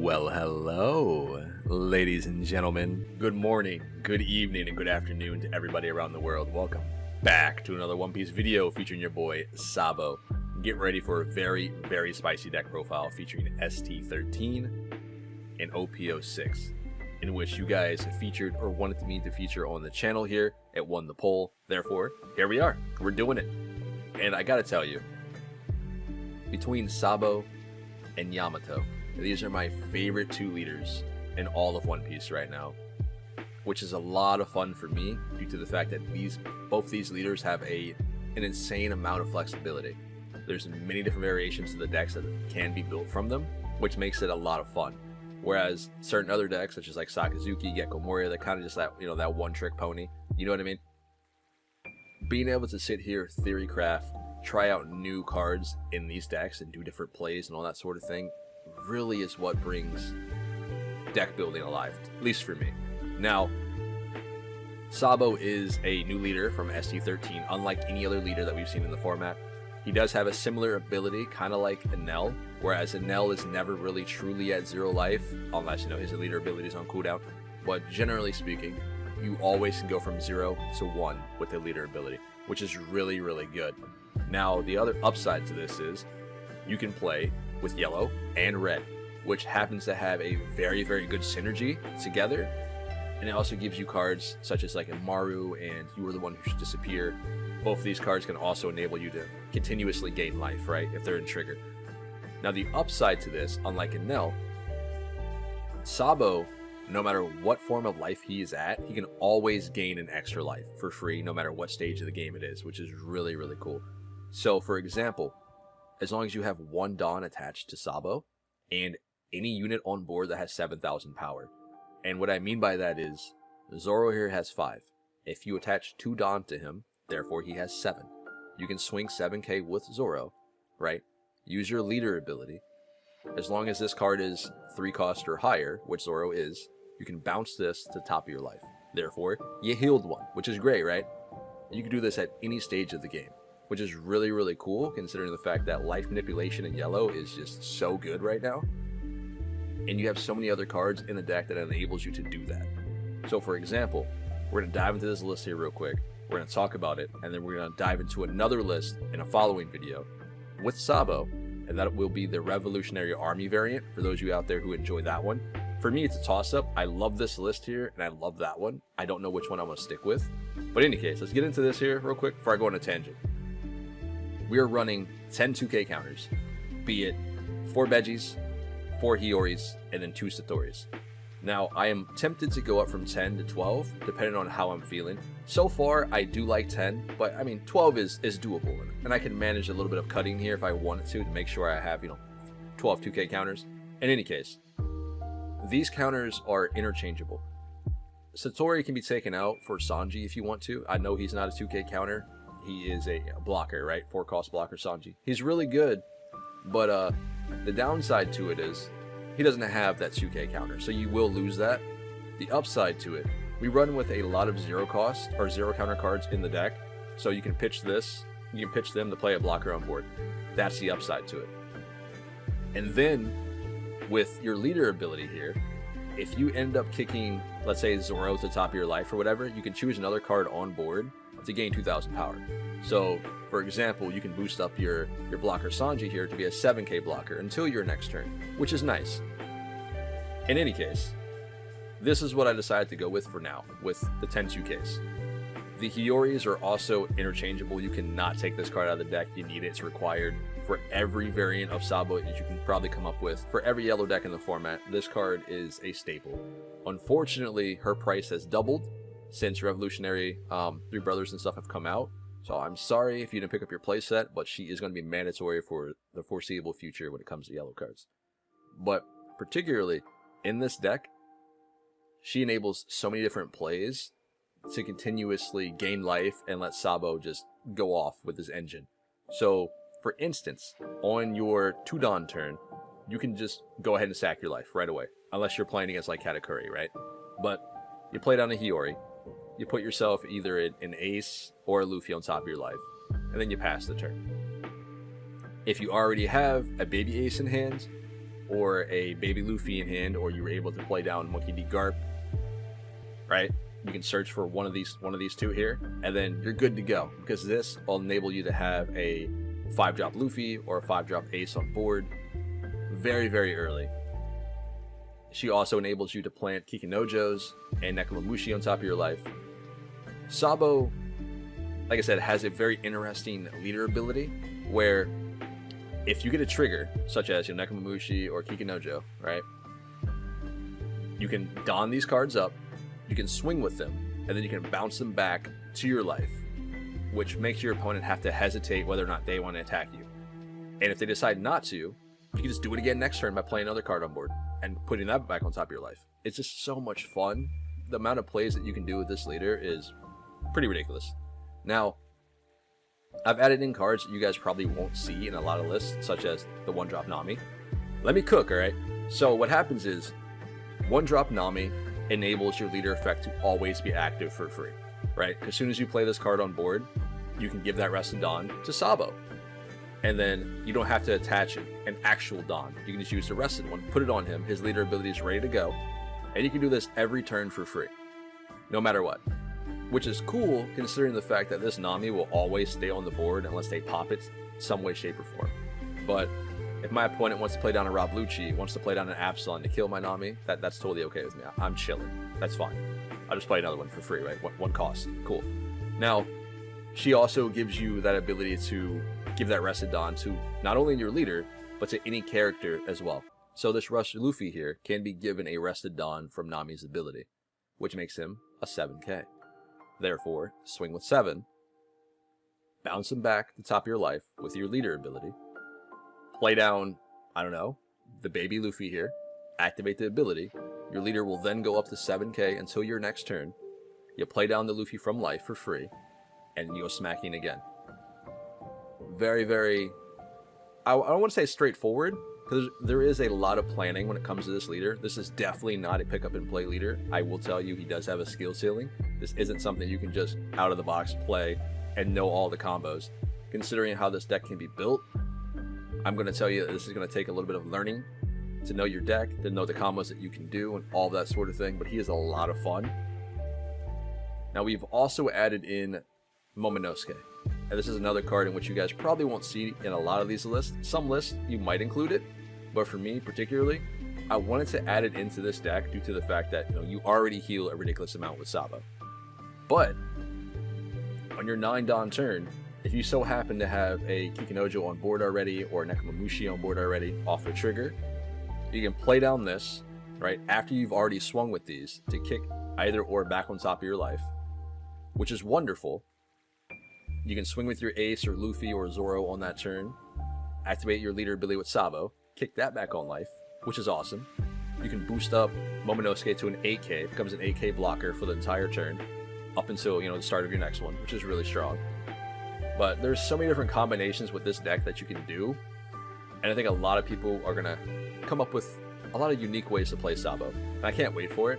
Well, hello, ladies and gentlemen. Good morning, good evening, and good afternoon to everybody around the world. Welcome back to another One Piece video featuring your boy, Sabo. Get ready for a very, very spicy deck profile featuring ST13 and OPO6, in which you guys featured or wanted me to feature on the channel here. It won the poll. Therefore, here we are. We're doing it. And I gotta tell you, between Sabo and Yamato, these are my favorite two leaders in all of One Piece right now, which is a lot of fun for me due to the fact that both these leaders have an insane amount of flexibility. There's many different variations of the decks that can be built from them, which makes it a lot of fun. Whereas certain other decks, such as like Sakazuki, Gecko Moria, they're kind of just that, that one-trick pony. You know what I mean? Being able to sit here, theory craft, try out new cards in these decks and do different plays and all that sort of thing really is what brings deck building alive, at least for me. Now, Sabo is a new leader from ST13, unlike any other leader that we've seen in the format. He does have a similar ability, kind of like Enel, whereas Enel is never really truly at 0 life, unless, his leader ability is on cooldown. But generally speaking, you always can go from 0 to 1 with the leader ability, which is really, really good. Now, the other upside to this is you can play with yellow and red, which happens to have a very, very good synergy together. And it also gives you cards such as like a Maru and You Are the One Who Should Disappear. Both of these cards can also enable you to continuously gain life, right, if they're in trigger. Now, the upside to this, unlike Enel, Sabo, no matter what form of life he is at, he can always gain an extra life for free, no matter what stage of the game it is, which is really, really cool. So, for example, as long as you have one Dawn attached to Sabo, and any unit on board that has 7,000 power. And what I mean by that is, Zoro here has 5. If you attach 2 Dawn to him, therefore he has 7. You can swing 7k with Zoro, right? Use your leader ability. As long as this card is 3 cost or higher, which Zoro is, you can bounce this to the top of your life. Therefore, you healed 1, which is great, right? You can do this at any stage of the game, which is really, really cool, considering the fact that life manipulation in yellow is just so good right now. And you have so many other cards in the deck that enables you to do that. So, for example, we're going to dive into this list here real quick. We're going to talk about it, and then we're going to dive into another list in a following video with Sabo, and that will be the Revolutionary Army variant, for those of you out there who enjoy that one. For me, it's a toss-up. I love this list here, and I love that one. I don't know which one I'm going to stick with. But in any case, let's get into this here real quick before I go on a tangent. We are running 10 2K counters, be it 4 Veggies, 4 Hioris, and then 2 Satoris. Now, I am tempted to go up from 10 to 12, depending on how I'm feeling. So far, I do like 10, but I mean, 12 is doable, and I can manage a little bit of cutting here if I wanted to make sure I have, 12 2K counters. In any case, these counters are interchangeable. Satori can be taken out for Sanji if you want to. I know he's not a 2K counter. He is a blocker, right? 4 cost blocker Sanji. He's really good, but the downside to it is he doesn't have that 2K counter, so you will lose that. The upside to it, we run with a lot of 0 cost or 0 counter cards in the deck, so you can pitch this, you can pitch them to play a blocker on board. That's the upside to it. And then with your leader ability here, if you end up kicking, let's say, Zoro to the top of your life or whatever, you can choose another card on board to gain 2,000 power. So, for example, you can boost up your blocker Sanji here to be a 7k blocker until your next turn, which is nice. In any case, this is what I decided to go with for now, with the 10 2Ks. The Hioris are also interchangeable. You cannot take this card out of the deck. You need it. It's required for every variant of Sabo that you can probably come up with. For every yellow deck in the format, this card is a staple. Unfortunately, her price has doubled since Revolutionary 3 Brothers and stuff have come out. So I'm sorry if you didn't pick up your playset, but she is going to be mandatory for the foreseeable future when it comes to yellow cards. But particularly in this deck, she enables so many different plays to continuously gain life and let Sabo just go off with his engine. So, for instance, on your 2 Dawn turn, you can just go ahead and sack your life right away, unless you're playing against like Katakuri, right? But you play down a Hiyori, you put yourself either an Ace or a Luffy on top of your life, and then you pass the turn. If you already have a baby Ace in hand, or a baby Luffy in hand, or you were able to play down Monkey D. Garp, right? You can search for one of these two here, and then you're good to go, because this will enable you to have a 5-drop Luffy or a 5-drop Ace on board very, very early. She also enables you to plant Kikinojos and Nekomamushi on top of your life. Sabo, like I said, has a very interesting leader ability where if you get a trigger, such as Nekomamushi or Kikinojo, right? You can don these cards up, you can swing with them, and then you can bounce them back to your life, which makes your opponent have to hesitate whether or not they want to attack you. And if they decide not to, you can just do it again next turn by playing another card on board and putting that back on top of your life. It's just so much fun. The amount of plays that you can do with this leader is pretty ridiculous. Now, I've added in cards that you guys probably won't see in a lot of lists, such as the 1-drop Nami. Let me cook, alright? So what happens is, 1-drop Nami enables your leader effect to always be active for free, right? As soon as you play this card on board, you can give that Rested Dawn to Sabo. And then you don't have to attach an actual Dawn. You can just use the rested one, put it on him, his leader ability is ready to go, and you can do this every turn for free, no matter what. Which is cool, considering the fact that this Nami will always stay on the board unless they pop it some way, shape, or form. But if my opponent wants to play down a Rob Lucci, wants to play down an Absalon to kill my Nami, that's totally okay with me. I'm chilling. That's fine. I'll just play another one for free, right? One cost. Cool. Now, she also gives you that ability to give that Rested Dawn to not only your leader, but to any character as well. So this Luffy here can be given a Rested Dawn from Nami's ability, which makes him a 7k. Therefore, swing with 7, bounce him back to the top of your life with your leader ability, play down, I don't know, the baby Luffy here, activate the ability, your leader will then go up to 7k until your next turn, you play down the Luffy from life for free, and you go smacking again. Very, very, I don't want to say straightforward, because there is a lot of planning when it comes to this leader. This is definitely not a pick up and play leader. I will tell you, he does have a skill ceiling. This isn't something you can just out of the box play and know all the combos. Considering how this deck can be built, I'm going to tell you that this is going to take a little bit of learning to know your deck, to know the combos that you can do and all that sort of thing, but he is a lot of fun. Now we've also added in Momonosuke. And this is another card in which you guys probably won't see in a lot of these lists. Some lists you might include it, but for me particularly, I wanted to add it into this deck due to the fact that you already heal a ridiculous amount with Sabo. But on your 9-Dawn turn, if you so happen to have a Kikinojo on board already or a Nekomamushi on board already off the trigger, you can play down this, right, after you've already swung with these to kick either or back on top of your life, which is wonderful. You can swing with your Ace or Luffy or Zoro on that turn, activate your leader ability with Sabo, kick that back on life, which is awesome. You can boost up Momonosuke to an 8k, it becomes an 8k blocker for the entire turn, up until the start of your next one, which is really strong. But there's so many different combinations with this deck that you can do, and I think a lot of people are gonna come up with a lot of unique ways to play Sabo, and I can't wait for it.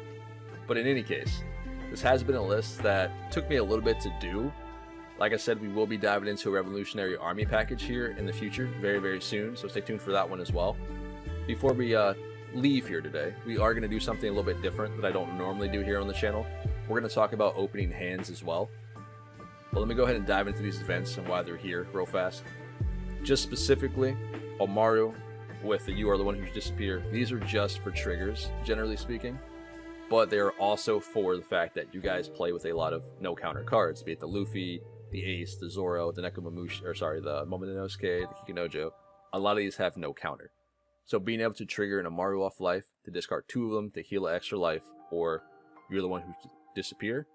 But in any case, this has been a list that took me a little bit to do. Like I said, we will be diving into a Revolutionary Army package here in the future, very, very soon, so stay tuned for that one as well. Before we leave here today, we are going to do something a little bit different that I don't normally do here on the channel. We're going to talk about opening hands as well. But let me go ahead and dive into these events and why they're here real fast. Just specifically, Omaru with the You Are the One Who Disappear, these are just for triggers, generally speaking. But they are also for the fact that you guys play with a lot of no counter cards, be it the Luffy, the Ace, the Zoro, the Nekomamushi, or sorry, the Momonosuke, the Kikinojo. A lot of these have no counter. So being able to trigger an Omaru off life, to discard 2 of them to heal an extra life, or You're the One Who Disappear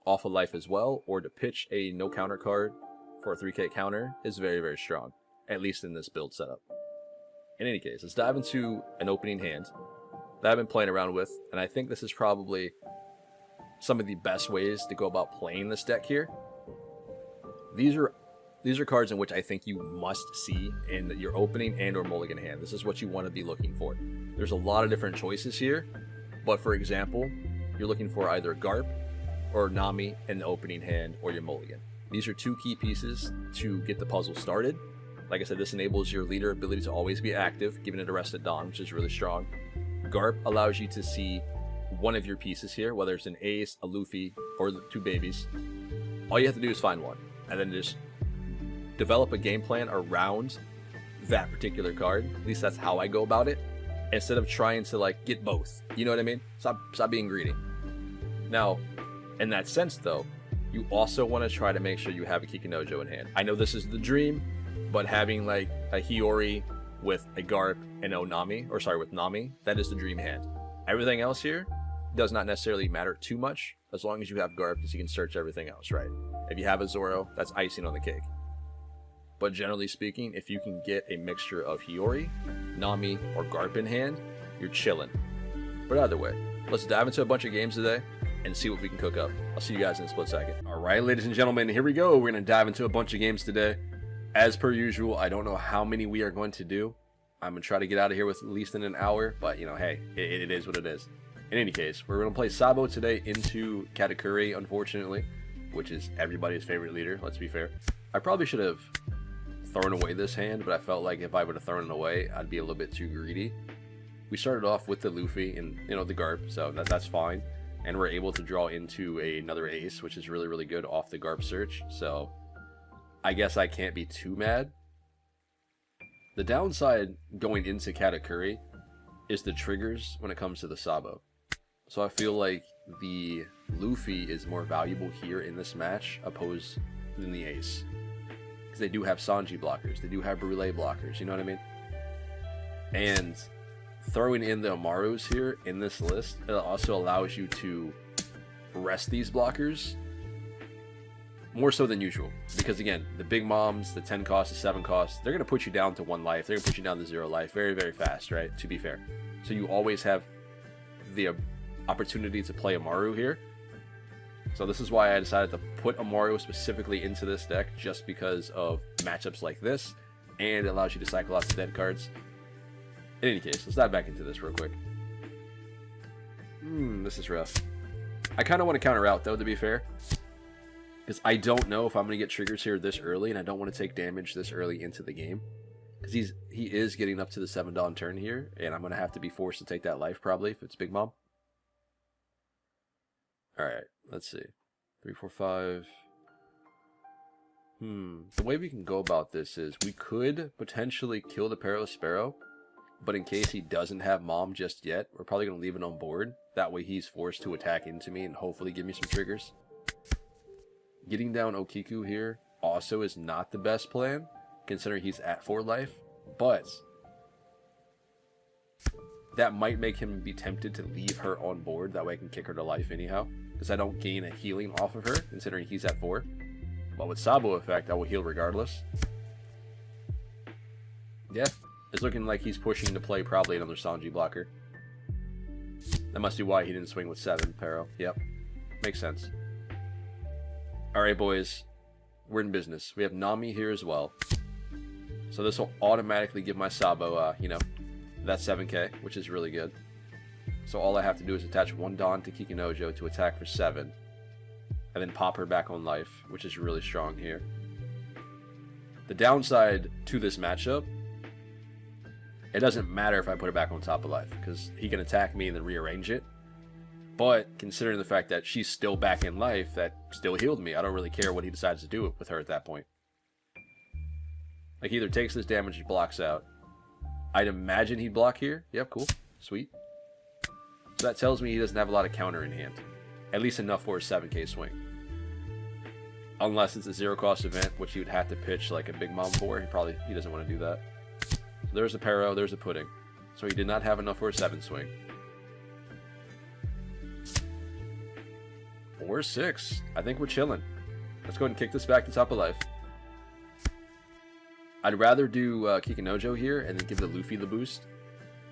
off a life as well, or to pitch a no counter card for a 3k counter is very, very strong, at least in this build setup. In any case, let's dive into an opening hand that I've been playing around with, and I think this is probably some of the best ways to go about playing this deck here. These are cards in which I think you must see in your opening and or mulligan hand. This is what you want to be looking for. There's a lot of different choices here, but for example, you're looking for either Garp or Nami in the opening hand or your mulligan. These are 2 key pieces to get the puzzle started, Like I said, this enables your leader ability to always be active, giving it a rest at dawn, which is really strong. Garp allows you to see one of your pieces here, whether it's an ace, a Luffy, or the 2 babies. All you have to do is find one, and then just develop a game plan around that particular card. At least that's how I go about it, instead of trying to like get both. You know what I mean? Stop being greedy. Now, in that sense though, you also want to try to make sure you have a Kikinojo in hand. I know this is the dream, but having like a Hiyori with a Garp and with Nami, that is the dream hand. Everything else here does not necessarily matter too much, as long as you have Garp, because you can search everything else, right? If you have a Zoro, that's icing on the cake. But generally speaking, if you can get a mixture of Hiyori, Nami, or Garp in hand, you're chilling. But either way, let's dive into a bunch of games today and see what we can cook up. I'll see you guys in a split second. Alright, ladies and gentlemen, here we go. We're going to dive into a bunch of games today. As per usual, I don't know how many we are going to do. I'm going to try to get out of here with at least in an hour, but you know, hey, it is what it is. In any case, we're going to play Sabo today into Katakuri, unfortunately, which is everybody's favorite leader, let's be fair. I probably should have thrown away this hand, but I felt like if I would have thrown it away, I'd be a little bit too greedy. We started off with the Luffy and, you know, the Garp, so that's fine. And we're able to draw into another ace, which is really, really good off the Garp search, so I guess I can't be too mad. The downside going into Katakuri is the triggers when it comes to the Sabo. So I feel like the Luffy is more valuable here in this match opposed than the ace. Because they do have Sanji blockers, they do have Brûlé blockers, you know what I mean? And throwing in the Amarus here in this list, it also allows you to rest these blockers more so than usual. Because again, the big moms, the 10 cost, the 7 cost, they're going to put you down to 1 life. They're going to put you down to 0 life very, very fast, right? To be fair. So you always have the opportunity to play Amaru here. So this is why I decided to put Amaru specifically into this deck, just because of matchups like this, and it allows you to cycle out the dead cards. In any case, let's dive back into this real quick. This is rough. I kind of want to counter out though, to be fair, because I don't know if I'm going to get triggers here this early, and I don't want to take damage this early into the game. Because he is getting up to the 7 Dawn turn here, and I'm going to have to be forced to take that life probably if it's Big Mom. Alright, let's see. 3, 4, 5. The way we can go about this is we could potentially kill the Perilous Sparrow, but in case he doesn't have Mom just yet, we're probably going to leave it on board. That way he's forced to attack into me and hopefully give me some triggers. Getting down Okiku here also is not the best plan, considering he's at 4 life, but that might make him be tempted to leave her on board. That way I can kick her to life anyhow, because I don't gain a healing off of her, considering he's at 4. But with Sabo effect, I will heal regardless. Yeah, it's looking like he's pushing to play probably another Sanji blocker. That must be why he didn't swing with 7, Pero. Yep, makes sense. Alright, boys. We're in business. We have Nami here as well. So this will automatically give my Sabo, you know, that 7k, which is really good. So all I have to do is attach 1 Dawn to Kikinojo to attack for 7. And then pop her back on life, which is really strong here. The downside to this matchup, it doesn't matter if I put her back on top of life, because he can attack me and then rearrange it. But considering the fact that she's still back in life, that still healed me. I don't really care what he decides to do with her at that point. Like, he either takes this damage or blocks out. I'd imagine he'd block here. Yep, cool. Sweet. So that tells me he doesn't have a lot of counter in hand. At least enough for a 7k swing. Unless it's a 0 cost event, which he would have to pitch like a Big Mom for. He doesn't want to do that. So there's a Pero, there's a Pudding. So he did not have enough for a 7 swing. Or 6. I think we're chilling. Let's go ahead and kick this back to top of life. I'd rather do Kikinojo here and then give the Luffy the boost.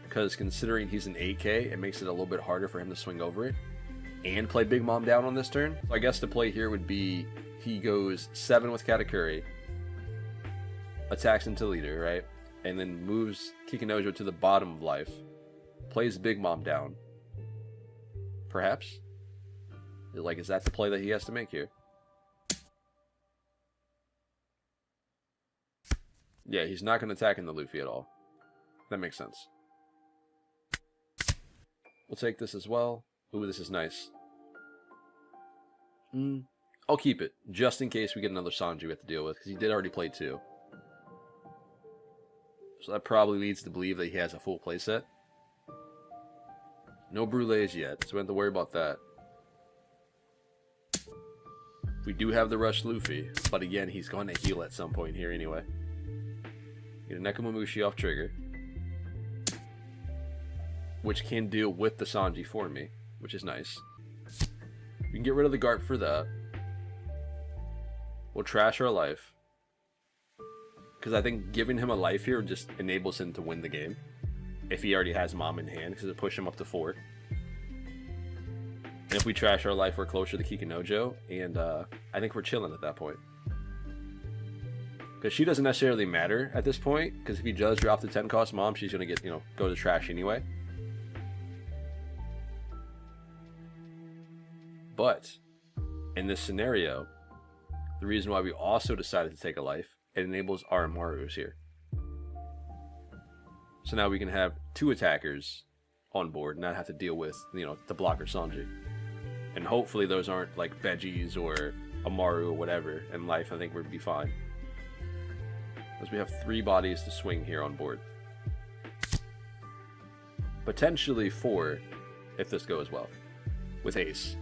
Because considering he's an 8k, it makes it a little bit harder for him to swing over it. And play Big Mom down on this turn. So I guess the play here would be he goes 7 with Katakuri. Attacks into leader, right? And then moves Kikinojo to the bottom of life. Plays Big Mom down. Perhaps? Like, is that the play that he has to make here? Yeah, he's not going to attack in the Luffy at all. That makes sense. We'll take this as well. Ooh, this is nice. I'll keep it, just in case we get another Sanji we have to deal with, because he did already play 2. So that probably leads to believe that he has a full playset. No Brulés yet, so we don't have to worry about that. We do have the Rush Luffy, but again, he's going to heal at some point here anyway. Get a Nekomamushi off trigger, which can deal with the Sanji for me, which is nice. We can get rid of the Garp for that. We'll trash our life, because I think giving him a life here just enables him to win the game if he already has Mom in hand, because it'll push him up to 4. And if we trash our life, we're closer to Kikinojo, and I think we're chilling at that point. Because she doesn't necessarily matter at this point, because if he does drop the 10 cost Mom, she's going to get, go to trash anyway. But in this scenario, the reason why we also decided to take a life, it enables our Marus here. So now we can have 2 attackers on board, and not have to deal with, the blocker Sanji. And hopefully those aren't like Veggies or Amaru or whatever in life. I think we'd be fine. Because we have 3 bodies to swing here on board. Potentially 4 if this goes well. With Ace.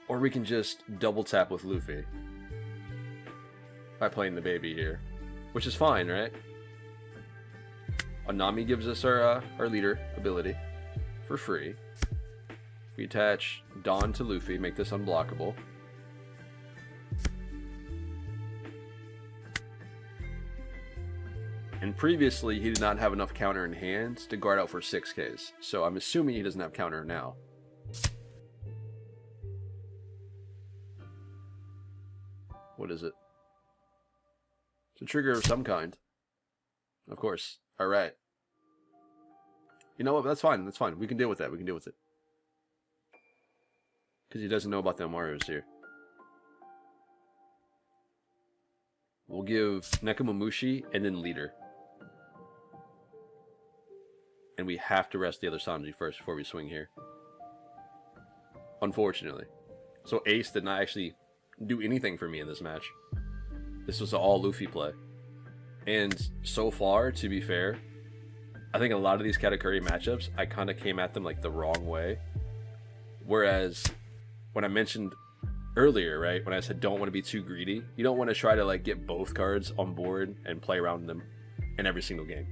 Or we can just double tap with Luffy. By playing the baby here. Which is fine, right? Anami gives us our leader ability. For free. We attach Dawn to Luffy, make this unblockable. And previously, he did not have enough counter in hand to guard out for 6Ks. So I'm assuming he doesn't have counter now. What is it? It's a trigger of some kind. Of course. Alright. You know what? That's fine. That's fine. We can deal with that. We can deal with it. Because he doesn't know about the Amarus here. We'll give Nekomamushi and then leader. And we have to rest the other Sanji first before we swing here. Unfortunately. So Ace did not actually do anything for me in this match. This was an all Luffy play. And so far, to be fair, I think a lot of these Katakuri matchups, I kind of came at them like the wrong way. Whereas, when I mentioned earlier, right, when I said don't want to be too greedy, you don't want to try to like get both cards on board and play around them in every single game.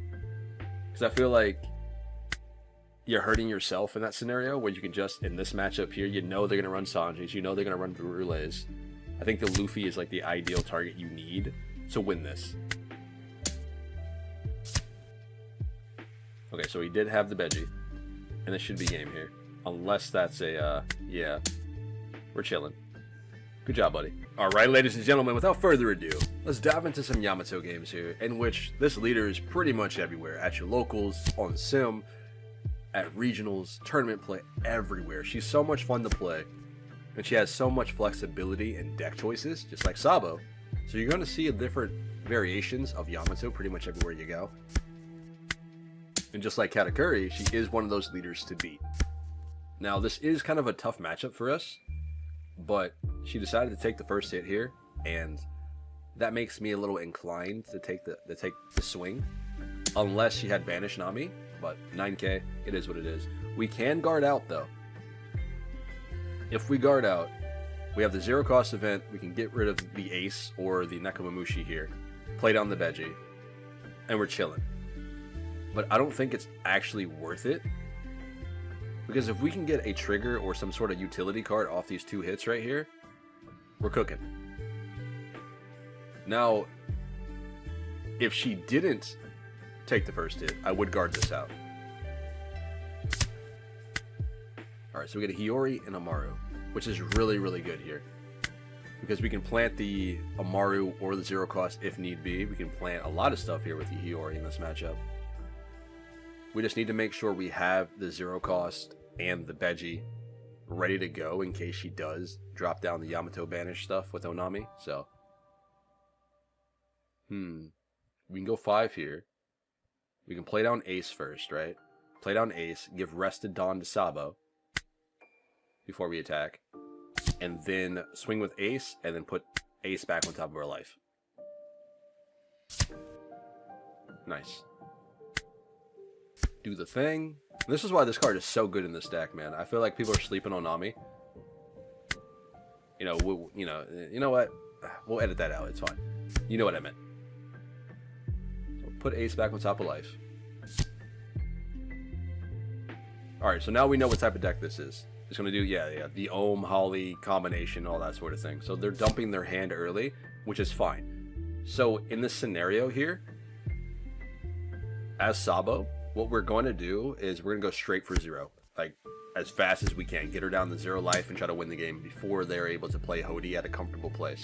Because I feel like you're hurting yourself in that scenario where you can just, in this matchup here, you know they're going to run Sanjis, you know they're going to run Brulés. I think the Luffy is like the ideal target you need to win this. Okay, so he did have the Veggie, and this should be game here. Unless that's a, yeah, we're chilling. Good job, buddy. Alright, ladies and gentlemen, without further ado, let's dive into some Yamato games here, in which this leader is pretty much everywhere. At your locals, on Sim, at regionals, tournament play, everywhere. She's so much fun to play, and she has so much flexibility in deck choices, just like Sabo. So you're going to see different variations of Yamato pretty much everywhere you go. And just like Katakuri, she is one of those leaders to beat. Now, this is kind of a tough matchup for us, but she decided to take the first hit here, and that makes me a little inclined to take the swing, unless she had Banish Nami, but 9k, it is what it is. We can guard out, though. If we guard out, we have the zero cost event, we can get rid of the Ace or the Nekomamushi here, play down the Veggie, and we're chilling. But I don't think it's actually worth it, because if we can get a trigger or some sort of utility card off these 2 hits right here, we're cooking. Now, if she didn't take the first hit, I would guard this out. Alright, so we get a Hiyori and Amaru, which is really, really good here. Because we can plant the Amaru or the zero cost if need be. We can plant a lot of stuff here with the Hiyori in this matchup. We just need to make sure we have the zero cost and the Veggie ready to go in case she does drop down the Yamato banish stuff with Onami. So, we can go 5 here. We can play down Ace first, right? Play down Ace, give Rested Dawn to Sabo before we attack, and then swing with Ace, and then put Ace back on top of our life. Nice. Do the thing. This is why this card is so good in this deck, man. I feel like people are sleeping on Nami. You know what? We'll edit that out. It's fine. You know what I meant. So put Ace back on top of life. Alright, so now we know what type of deck this is. It's going to do, yeah, the Ohm, Holly combination, all that sort of thing. So they're dumping their hand early, which is fine. So in this scenario here, as Sabo, what we're going to do is we're going to go straight for 0. Like, as fast as we can. Get her down to 0 life and try to win the game before they're able to play Hody at a comfortable place.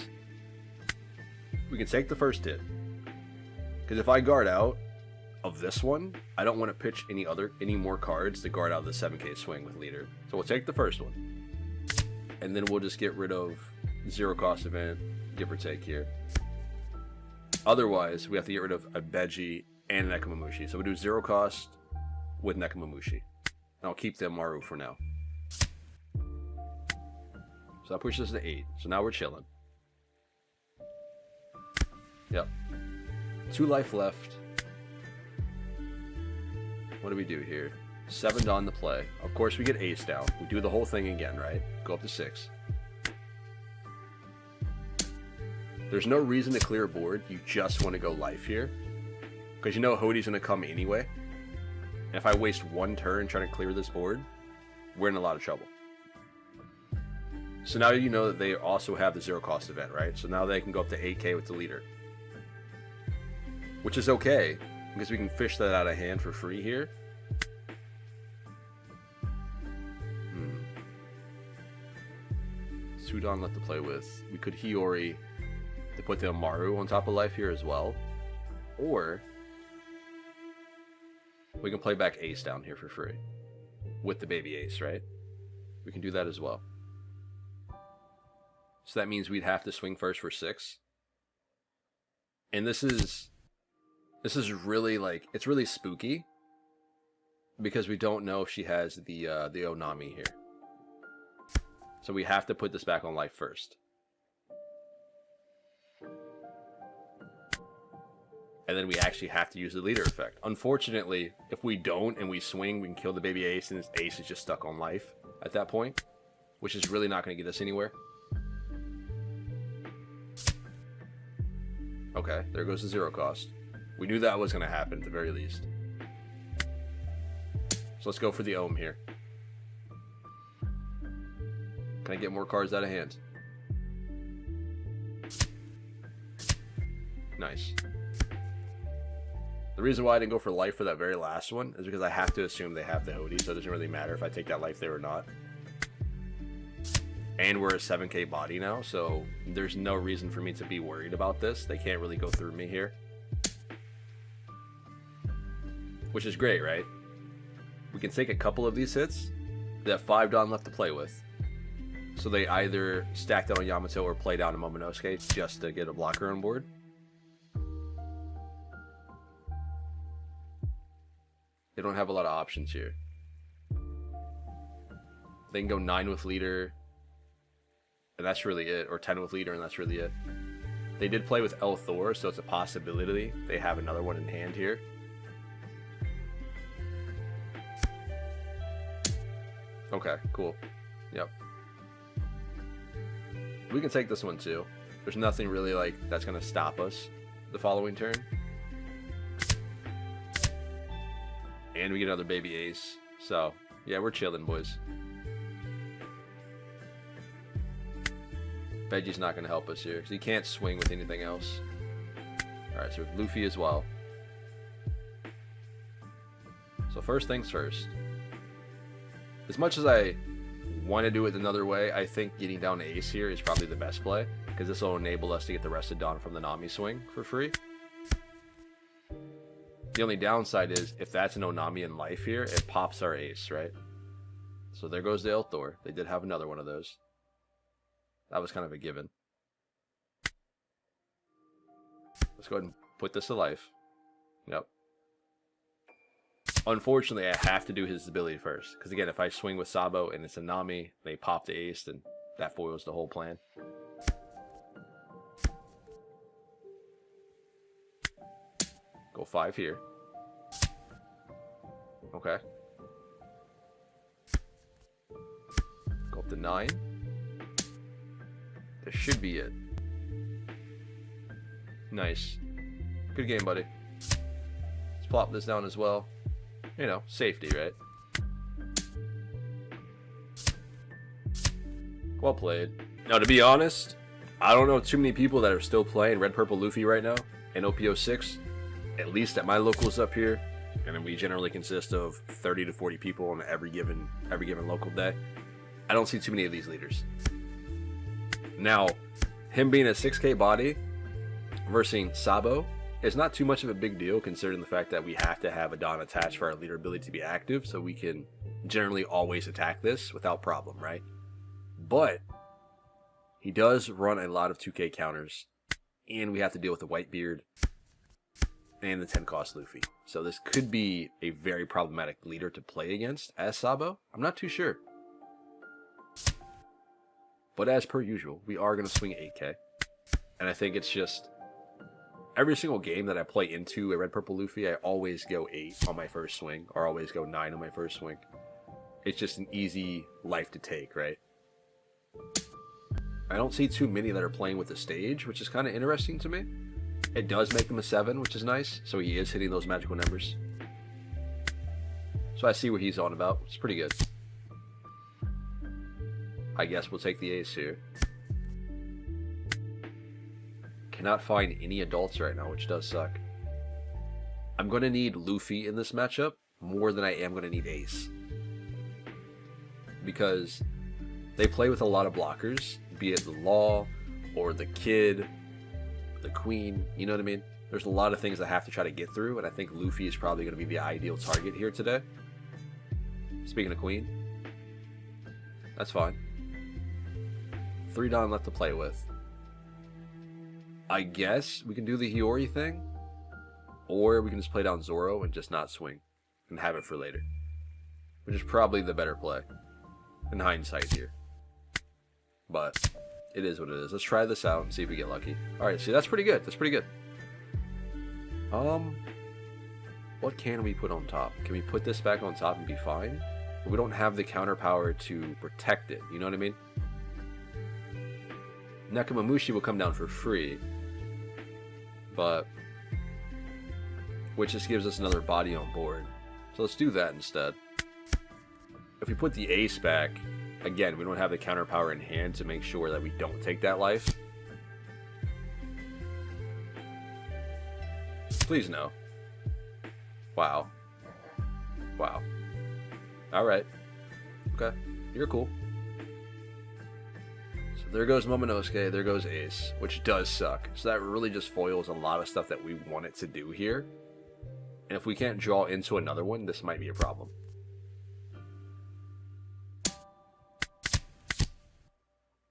We can take the first hit. Because if I guard out of this one, I don't want to pitch any more cards to guard out of the 7k swing with leader. So we'll take the first one. And then we'll just get rid of 0 cost event, give or take here. Otherwise, we have to get rid of a Beji and an Nekomamushi. So we'll do 0 cost with Nekomamushi. And I'll keep the Maru for now. So that pushes us to 8. So now we're chilling. Yep. 2 life left. What do we do here? 7 Dawn to play. Of course we get Ace down. We do the whole thing again, right? Go up to 6. There's no reason to clear a board. You just want to go life here. Because you know Hody's going to come anyway. And if I waste 1 turn trying to clear this board, we're in a lot of trouble. So now you know that they also have the 0 cost event, right? So now they can go up to 8k with the leader. Which is okay, because we can fish that out of hand for free here. Sudan left to play with. We could Hiyori to put the Amaru on top of life here as well. Or we can play back Ace down here for free. With the baby Ace, right? We can do that as well. So that means we'd have to swing first for 6. And this is really like, it's really spooky. Because we don't know if she has the Onami here. So we have to put this back on life first. And then we actually have to use the leader effect. Unfortunately, if we don't and we swing, we can kill the baby Ace, and this Ace is just stuck on life at that point. Which is really not going to get us anywhere. Okay, there goes the 0 cost. We knew that was going to happen at the very least. So let's go for the Ohm here. Can I get more cards out of hand? Nice. The reason why I didn't go for life for that very last one is because I have to assume they have the Hody, so it doesn't really matter if I take that life there or not. And we're a 7k body now, so there's no reason for me to be worried about this. They can't really go through me here. Which is great, right? We can take a couple of these hits. They have 5 Dawn left to play with. So they either stack down on Yamato or play down a Momonosuke just to get a blocker on board. They don't have a lot of options here. They can go 9 with leader, and that's really it. Or 10 with leader, and that's really it. They did play with El Thor, so it's a possibility they have another one in hand here. Okay, cool. Yep. We can take this one too. There's nothing really like that's going to stop us the following turn. And we get another baby Ace. So, yeah, we're chilling, boys. Veggie's not going to help us here because he can't swing with anything else. Alright, so we have Luffy as well. So first things first. As much as I want to do it another way, I think getting down to Ace here is probably the best play, because this will enable us to get the Rested Dawn from the Nami swing for free. The only downside is, if that's an Onami in life here, it pops our Ace, right? So there goes the El Thor. They did have another one of those. That was kind of a given. Let's go ahead and put this to life. Yep. Unfortunately, I have to do his ability first. Because again, if I swing with Sabo and it's a Nami, they pop the ace, then that foils the whole plan. Go 5 here. Okay. Go up to 9. This should be it. Nice. Good game, buddy. Let's plop this down as well. You know, safety, right? Well played. Now, to be honest, I don't know too many people that are still playing Red Purple Luffy right now in OPO6. At least at my locals up here. And then we generally consist of 30 to 40 people on every given local day. I don't see too many of these leaders. Now, him being a 6K body versus Sabo is not too much of a big deal considering the fact that we have to have a Don attached for our leader ability to be active, so we can generally always attack this without problem, right? But he does run a lot of 2K counters, and we have to deal with the Whitebeard and the 10 cost Luffy. So this could be a very problematic leader to play against as Sabo. I'm not too sure. But as per usual, we are going to swing 8K. And I think it's just every single game that I play into a Red Purple Luffy, I always go 8 on my first swing, or always go 9 on my first swing. It's just an easy life to take, right? I don't see too many that are playing with the stage, which is kind of interesting to me. It does make them a 7, which is nice, so he is hitting those magical numbers. So I see what he's on about. It's pretty good. I guess we'll take the ace here. Cannot find any adults right now, which does suck. I'm going to need Luffy in this matchup more than I am going to need ace. Because they play with a lot of blockers, be it the Law or the Kid, the Queen, you know what I mean? There's a lot of things I have to try to get through, and I think Luffy is probably going to be the ideal target here today. Speaking of Queen, that's fine. 3 Don left to play with. I guess we can do the Hiyori thing, or we can just play down Zoro and just not swing and have it for later, which is probably the better play in hindsight here. But it is what it is. Let's try this out and see if we get lucky. Alright, see, that's pretty good. That's pretty good. What can we put on top? Can we put this back on top and be fine? We don't have the counter power to protect it, you know what I mean? Nekomamushi will come down for free, but which just gives us another body on board. So let's do that instead. If we put the ace back, again, we don't have the counter power in hand to make sure that we don't take that life. Please no. Wow. Wow. Alright. Okay. You're cool. So there goes Momonosuke, there goes ace, which does suck. So that really just foils a lot of stuff that we want it to do here. And if we can't draw into another one, this might be a problem.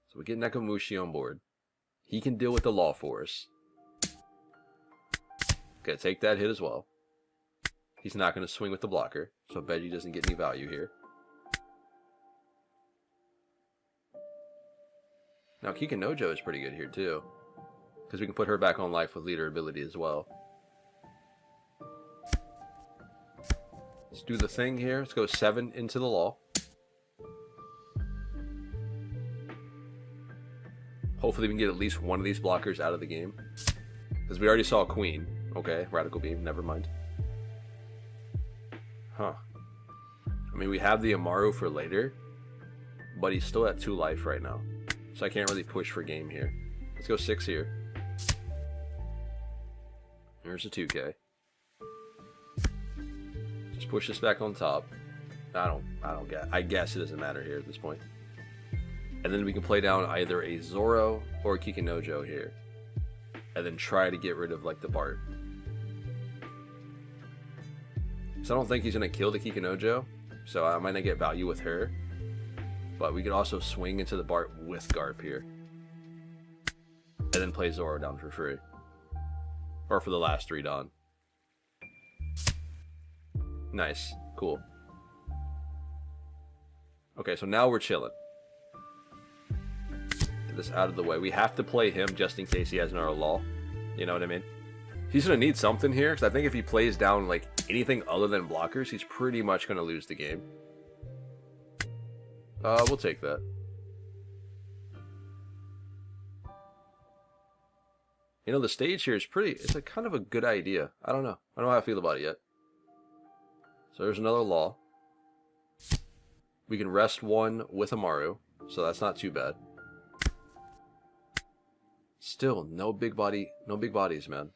So we get Nekomamushi on board. He can deal with the Law for us. Okay, take that hit as well. He's not going to swing with the blocker, so Veggie doesn't get any value here. Now Kikinojo is pretty good here too, because we can put her back on life with leader ability as well. Let's do the thing here. Let's go 7 into the Law. Hopefully we can get at least one of these blockers out of the game, because we already saw a Queen. Okay, Radical Beam, never mind. Huh. I mean, we have the Amaru for later, but he's still at 2 life right now, so I can't really push for game here. Let's go 6 here. There's a 2K. Just push this back on top. I guess it doesn't matter here at this point. And then we can play down either a Zoro or a Kikinojo here, and then try to get rid of like the Bart. So I don't think he's going to kill the Kikinojo, so I might not get value with her. But we could also swing into the Bart with Garp here. and then play Zoro down for free. Or for the last 3 Dawn. Nice. Cool. Okay, so now we're chilling. Get this out of the way. We have to play him just in case he has another lull. You know what I mean? He's going to need something here, because I think if he plays down like anything other than blockers, he's pretty much going to lose the game. We'll take that. You know, the stage here is it's a kind of a good idea. I don't know. I don't know how I feel about it yet. So there's another law. We can rest 1 with Amaru, so that's not too bad. Still, no big bodies, man.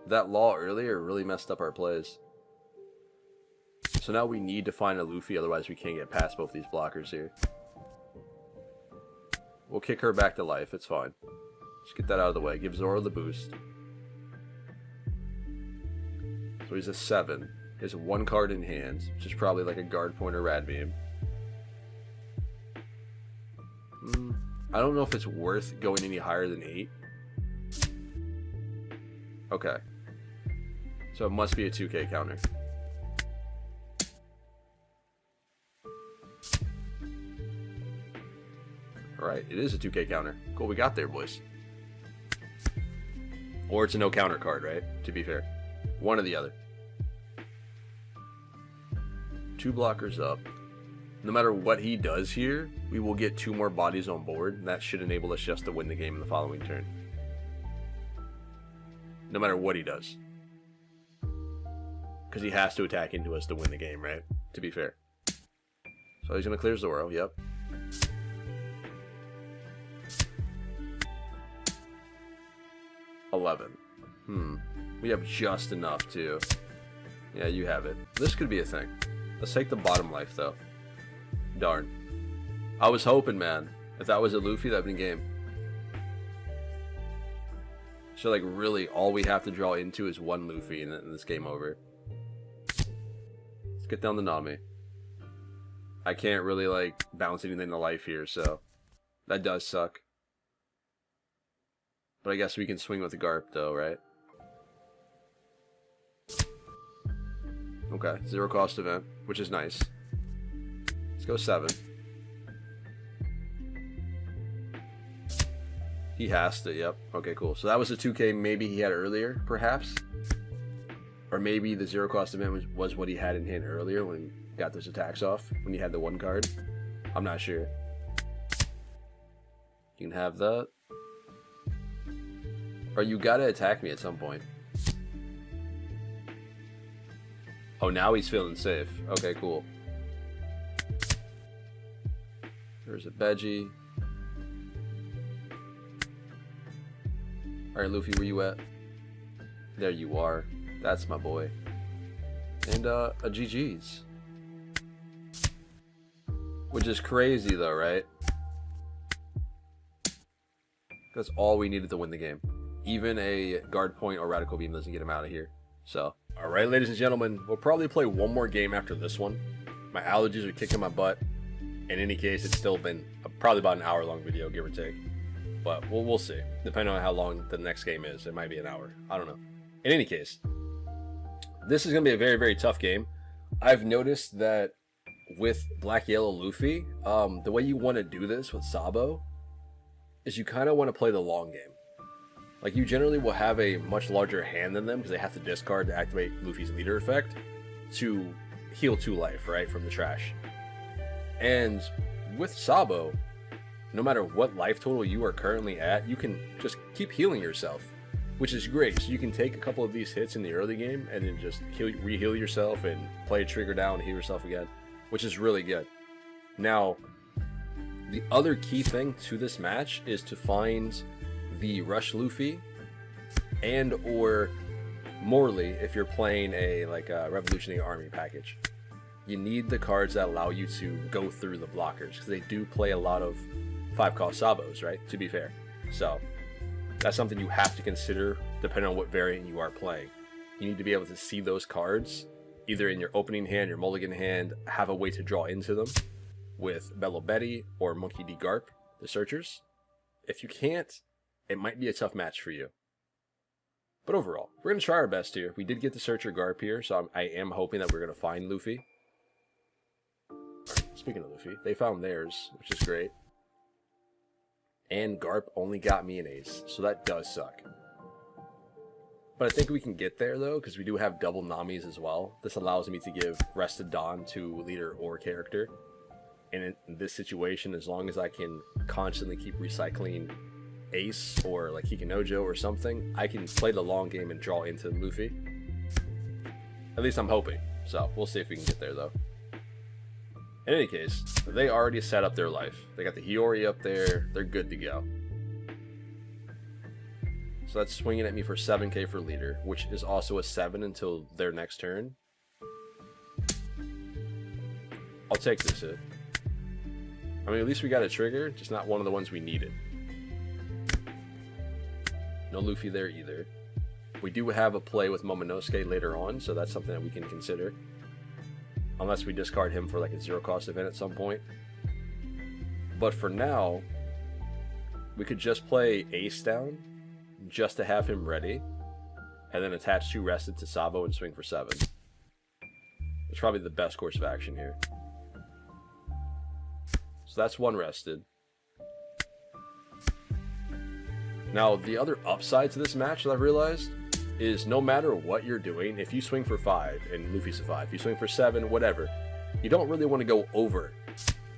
That law earlier really messed up our plays. So now we need to find a Luffy, otherwise we can't get past both these blockers here. We'll kick her back to life, it's fine. Just get that out of the way. Give Zoro the boost. So he's a 7. He has 1 card in hand, which is probably like a guard point or rad beam. I don't know if it's worth going any higher than 8. Okay. So it must be a 2k counter. Alright, it is a 2k counter. Cool, we got there, boys. Or it's a no counter card, right? To be fair. One or the other. 2 blockers up. No matter what he does here, we will get 2 more bodies on board, and that should enable us just to win the game in the following turn. No matter what he does. Because he has to attack into us to win the game, right? To be fair. So he's going to clear Zoro, yep. We have just enough to... Yeah, you have it. This could be a thing. Let's take the bottom life, though. Darn. I was hoping, man. If that was a Luffy, that'd been game. So, like, really, all we have to draw into is 1 Luffy, and then this game over. Let's get down to Nami. I can't really, like, bounce anything to life here, so... That does suck. But I guess we can swing with the Garp, though, right? Okay, 0 cost event, which is nice. Let's go 7. He has to, yep. Okay, cool. So that was a 2k maybe he had earlier, perhaps? Or maybe the 0 cost event was what he had in hand earlier when he got those attacks off, when he had the 1 card. I'm not sure. You can have that. Or you gotta attack me at some point. Oh, now he's feeling safe. Okay, cool. There's a Beji. Alright, Luffy, where you at? There you are. That's my boy. And, a GG's. Which is crazy, though, right? That's all we needed to win the game. Even a guard point or radical beam doesn't get him out of here. So, alright, ladies and gentlemen, we'll probably play one more game after this one. My allergies are kicking my butt. In any case, it's still been probably about an hour-long video, give or take. But we'll see. Depending on how long the next game is, it might be an hour. I don't know. In any case, this is going to be a very, very tough game. I've noticed that with Black Yellow Luffy, the way you want to do this with Sabo is you kind of want to play the long game. Like, you generally will have a much larger hand than them because they have to discard to activate Luffy's leader effect to heal 2 life, right, from the trash. And with Sabo, no matter what life total you are currently at, you can just keep healing yourself, which is great. So you can take a couple of these hits in the early game and then just re-heal yourself and play a trigger down and heal yourself again, which is really good. Now, the other key thing to this match is to find the Rush Luffy and or Morley if you're playing a Revolutionary Army package. You need the cards that allow you to go through the blockers because they do play a lot of 5-cost Sabos, right? To be fair. So that's something you have to consider depending on what variant you are playing. You need to be able to see those cards either in your opening hand, your mulligan hand, have a way to draw into them with Bello Betty or Monkey D. Garp, the searchers. If you can't, it might be a tough match for you. But overall, we're going to try our best here. We did get the Searcher Garp here, so I am hoping that we're going to find Luffy. Speaking of Luffy, they found theirs, which is great. And Garp only got me an ace, so that does suck. But I think we can get there, though, because we do have double Namis as well. This allows me to give Rested Dawn to leader or character. And in this situation, as long as I can constantly keep recycling Ace or like Hikinojo or something, I can play the long game and draw into Luffy. At least I'm hoping. So we'll see if we can get there, though. In any case, they already set up their life. They got the Hiyori up there. They're good to go. So that's swinging at me for 7k for leader, which is also a 7 until their next turn. I'll take this hit. I mean, at least we got a trigger, just not one of the ones we needed. No Luffy there either. We do have a play with Momonosuke later on, so that's something that we can consider. Unless we discard him for like a 0-cost event at some point. But for now, we could just play Ace down, just to have him ready, and then attach 2 rested to Sabo and swing for 7. It's probably the best course of action here. So that's 1 rested. Now, the other upside to this match that I've realized is no matter what you're doing, if you swing for 5 and Luffy's a 5, if you swing for 7, whatever, you don't really want to go over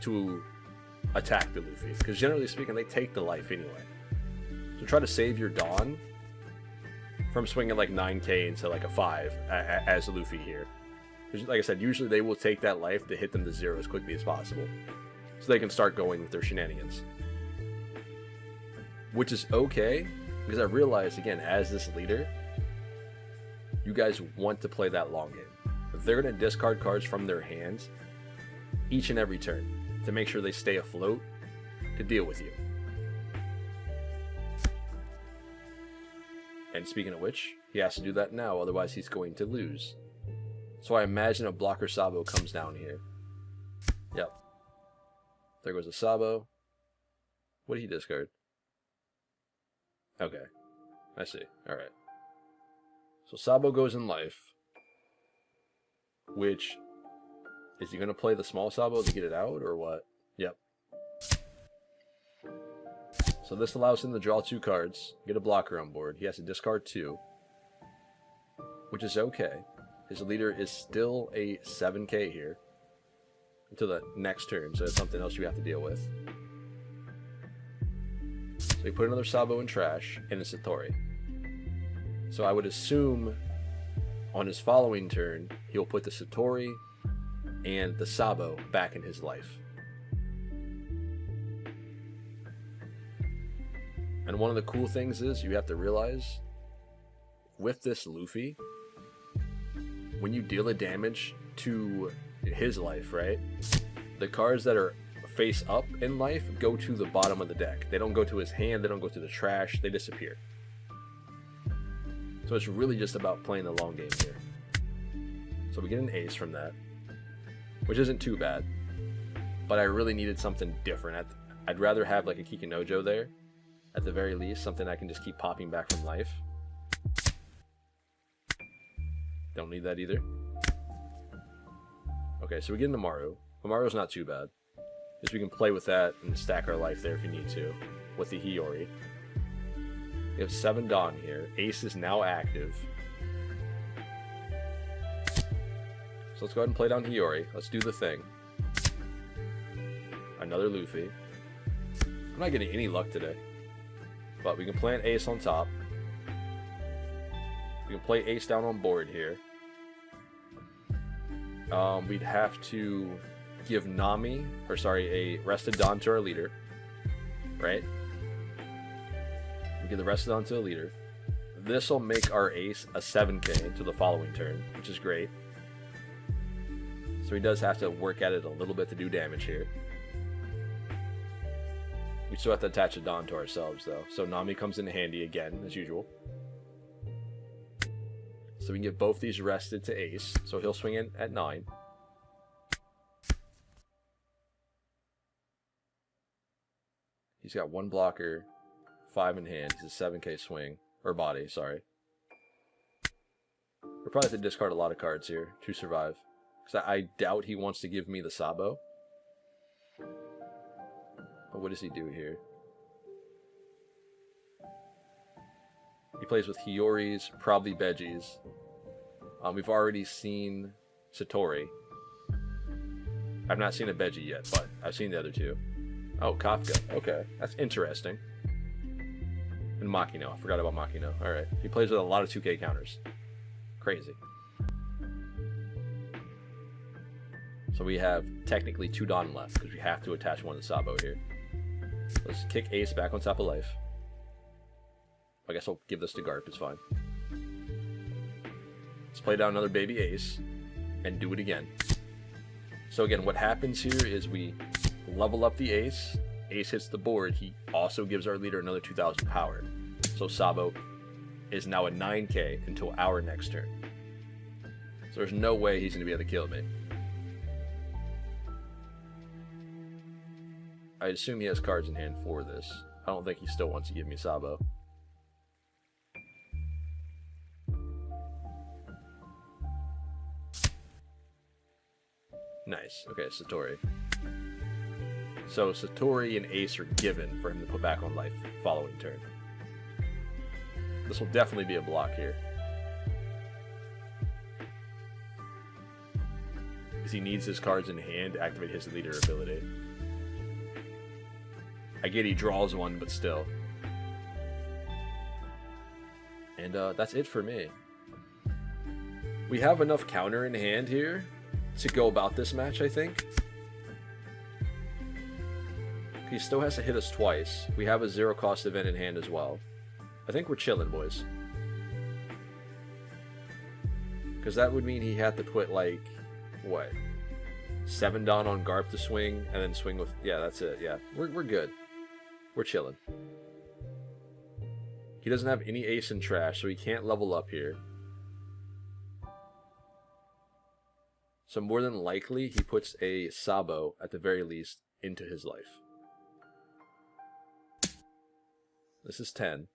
to attack the Luffy, because generally speaking, they take the life anyway. So try to save your Dawn from swinging like 9k into like a 5 as Luffy here. Because like I said, usually they will take that life to hit them to 0 as quickly as possible, so they can start going with their shenanigans. Which is okay, because I realized, again, as this leader, you guys want to play that long game. They're going to discard cards from their hands each and every turn to make sure they stay afloat to deal with you. And speaking of which, he has to do that now, otherwise he's going to lose. So I imagine a blocker Sabo comes down here. Yep. There goes a Sabo. What did he discard? Okay. I see. Alright. So Sabo goes in life. Which, is he going to play the small Sabo to get it out, or what? Yep. So this allows him to draw 2 cards, get a blocker on board. He has to discard 2, which is okay. His leader is still a 7k here until the next turn, so that's something else you have to deal with. So we put another Sabo in trash and a Satori. So I would assume on his following turn, he'll put the Satori and the Sabo back in his life. And one of the cool things is, you have to realize, with this Luffy, when you deal a damage to his life, right? The cards that are face up in life go to the bottom of the deck. They don't go to his hand, they don't go to the trash, they disappear. So it's really just about playing the long game here. So we get an ace from that, which isn't too bad. But I really needed something different. I'd rather have like a Kikinojo there, at the very least, something I can just keep popping back from life. Don't need that either. Okay, so we get into Maru. Maru's not too bad, because we can play with that and stack our life there if you need to, with the Hiyori. We have 7 Dawn here. Ace is now active. So let's go ahead and play down Hiyori. Let's do the thing. Another Luffy. I'm not getting any luck today. But we can plant Ace on top. We can play Ace down on board here. We'd have to give Nami, or sorry, a Rested Dawn to our leader. Right? We give the Rested Dawn to the leader. This will make our Ace a 7k to the following turn, which is great. So he does have to work at it a little bit to do damage here. We still have to attach a Dawn to ourselves, though. So Nami comes in handy again, as usual. So we can get both these rested to Ace. So he'll swing in at 9. He's got 1 blocker, 5 in hand. He's a 7k swing. Or body, sorry. We'll probably have to discard a lot of cards here to survive. Because I doubt he wants to give me the Sabo. But what does he do here? He plays with Hioris, probably Veggies. We've already seen Satori. I've not seen a Veggie yet, but I've seen the other two. Oh, Kafka. Okay, that's interesting. And Makino. I forgot about Makino. Alright. He plays with a lot of 2k counters. Crazy. So we have technically 2 Dawn left, because we have to attach one to Sabo here. Let's kick Ace back on top of life. I guess I'll give this to Garp, it's fine. Let's play down another baby Ace, and do it again. So again, what happens here is we level up the Ace, Ace hits the board, he also gives our leader another 2,000 power. So Sabo is now at 9k until our next turn. So there's no way he's going to be able to kill me. I assume he has cards in hand for this. I don't think he still wants to give me Sabo. Nice. Okay, Satori. So Satori and Ace are given for him to put back on life following turn. This will definitely be a block here. Because he needs his cards in hand to activate his leader ability. I get he draws one, but still. And that's it for me. We have enough counter in hand here to go about this match, I think. He still has to hit us twice. We have a 0 cost event in hand as well. I think we're chilling, boys. Because that would mean he had to put, like, what? 7 Dawn on Garp to swing, and then swing with... Yeah, that's it, yeah. We're good. We're chilling. He doesn't have any Ace in trash, so he can't level up here. So more than likely, he puts a Sabo, at the very least, into his life. This is 10.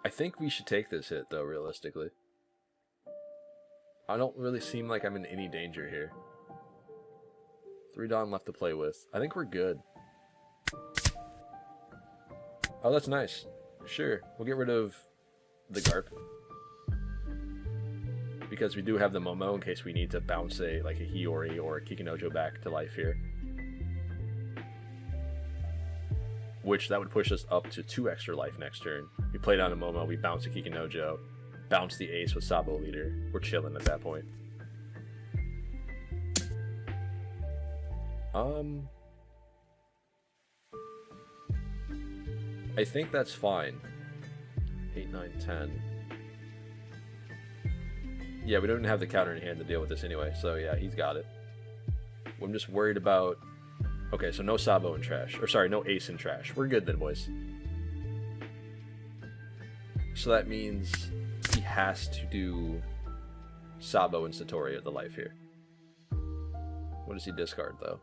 I think we should take this hit, though, realistically. I don't really seem like I'm in any danger here. 3 Dawn left to play with. I think we're good. Oh, that's nice. Sure, we'll get rid of the Garp. Because we do have the Momo in case we need to bounce a Hiyori or a Kikinojo back to life here. Which that would push us up to 2 extra life next turn. We play down a Momo, we bounce a Kikinojo, bounce the Ace with Sabo leader. We're chilling at that point. I think that's fine. 8, 9, 10. Yeah, we don't even have the counter in hand to deal with this anyway, so yeah, he's got it. I'm just worried about... Okay, so no Sabo in trash. Or sorry, no Ace in trash. We're good then, boys. So that means he has to do Sabo and Satori at the life here. What does he discard, though?